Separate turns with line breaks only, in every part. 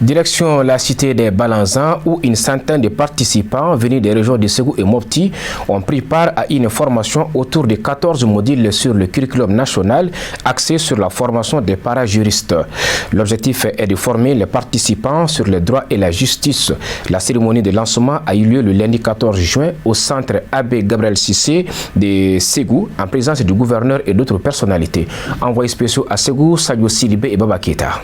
Direction la cité des Balanzans où une centaine de participants venus des régions de Ségou et Mopti ont pris part à une formation autour de 14 modules sur le curriculum national axé sur la formation des parajuristes. L'objectif est de former les participants sur les droits et la justice. La cérémonie de lancement a eu lieu le lundi 14 juin au centre Abbé Gabriel Cissé de Ségou en présence du gouverneur et d'autres personnalités. Envoyés spéciaux à Ségou, Sadio Sidibé et Baba Keita.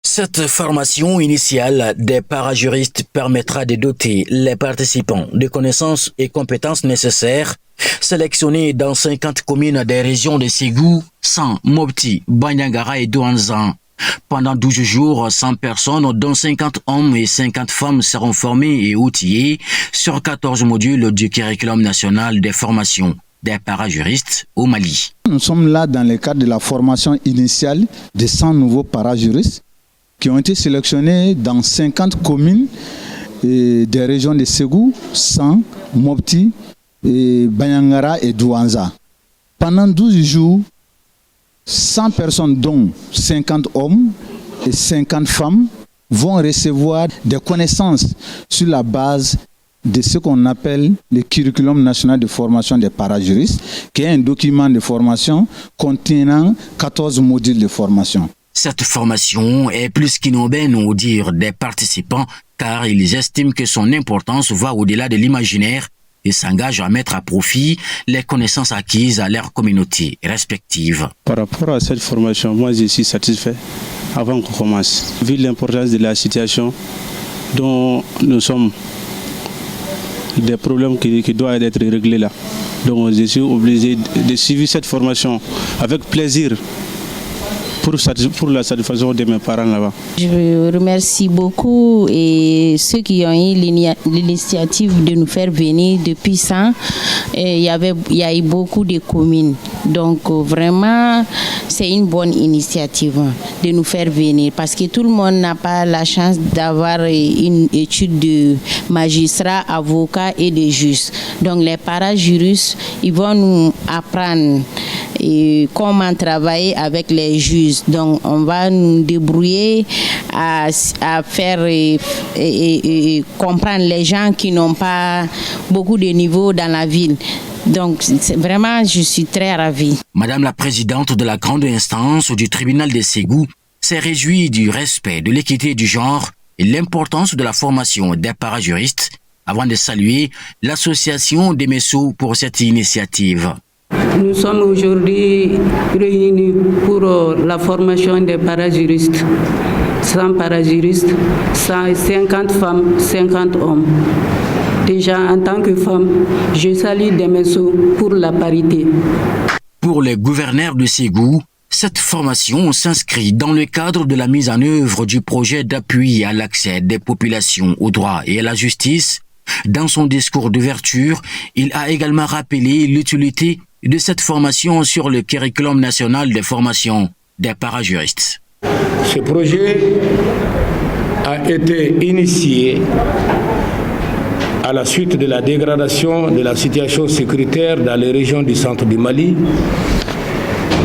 Cette formation initiale des parajuristes permettra de doter les participants de connaissances et compétences nécessaires sélectionnés dans 50 communes des régions de Ségou, San, Mopti, Banyangara et Douanzan. Pendant 12 jours, 100 personnes, dont 50 hommes et 50 femmes, seront formées et outillées sur 14 modules du curriculum national des formations des parajuristes au Mali.
Nous sommes là dans le cadre de la formation initiale de 100 nouveaux parajuristes qui ont été sélectionnés dans 50 communes des régions de Ségou, San, Mopti, Banyangara et Douanza. Pendant 12 jours, 100 personnes, dont 50 hommes et 50 femmes, vont recevoir des connaissances sur la base de ce qu'on appelle le curriculum national de formation des parajuristes, qui est un document de formation contenant 14 modules de formation.
Cette formation est plus qu'innovative au dire des participants, car ils estiment que son importance va au-delà de l'imaginaire et s'engagent à mettre à profit les connaissances acquises à leur communauté respective.
Par rapport à cette formation, moi je suis satisfait avant qu'on commence. Vu l'importance de la situation dont nous sommes, des problèmes qui doivent être réglés là. Donc je suis obligé de suivre cette formation avec plaisir pour la satisfaction de mes parents là-bas.
Je remercie beaucoup et ceux qui ont eu l'initiative de nous faire venir depuis ça. Il y a eu beaucoup de communes. Donc vraiment, c'est une bonne initiative de nous faire venir parce que tout le monde n'a pas la chance d'avoir une étude de magistrat, avocat et de juge. Donc les parajuristes, ils vont nous apprendre comment travailler avec les juges. Donc on va nous débrouiller à faire comprendre les gens qui n'ont pas beaucoup de niveau dans la ville. Donc vraiment, je suis très ravie.
Madame la présidente de la grande instance du tribunal de Ségou s'est réjouie du respect de l'équité du genre et l'importance de la formation des parajuristes avant de saluer l'association des Messou pour cette initiative.
Nous sommes aujourd'hui réunis pour la formation des parajuristes. 100 parajuristes, 50 femmes, 50 hommes. Déjà, en tant que femme, je salue des Messou pour la parité.
Pour les gouverneurs de Ségou, cette formation s'inscrit dans le cadre de la mise en œuvre du projet d'appui à l'accès des populations au droit et à la justice. Dans son discours d'ouverture, il a également rappelé l'utilité de cette formation sur le curriculum national de formation des parajuristes.
Ce projet a été initié à la suite de la dégradation de la situation sécuritaire dans les régions du centre du Mali,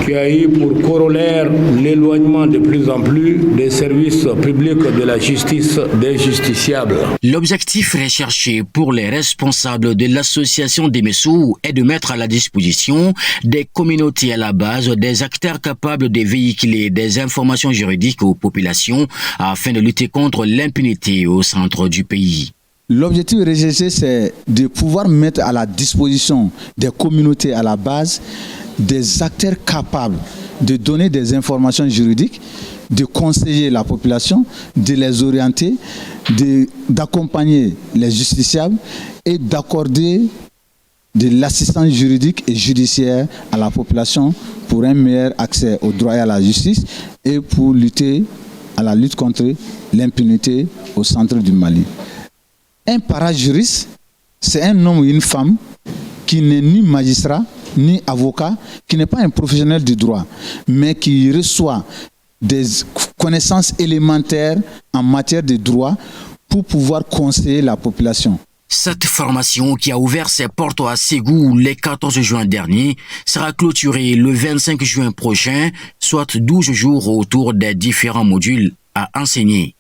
qui a eu pour corollaire l'éloignement de plus en plus des services publics de la justice des justiciables.
L'objectif recherché pour les responsables de l'association des Messou est de mettre à la disposition des communautés à la base des acteurs capables de véhiculer des informations juridiques aux populations afin de lutter contre l'impunité au centre du pays.
L'objectif recherché, c'est de pouvoir mettre à la disposition des communautés à la base des acteurs capables de donner des informations juridiques, de conseiller la population, de les orienter, d'accompagner les justiciables et d'accorder de l'assistance juridique et judiciaire à la population pour un meilleur accès au droit et à la justice et pour lutter à la lutte contre l'impunité au centre du Mali. Un parajuriste, c'est un homme ou une femme qui n'est ni magistrat, ni avocat, qui n'est pas un professionnel du droit, mais qui reçoit des connaissances élémentaires en matière de droit pour pouvoir conseiller la population.
Cette formation qui a ouvert ses portes à Ségou le 14 juin dernier sera clôturée le 25 juin prochain, soit 12 jours autour des différents modules à enseigner.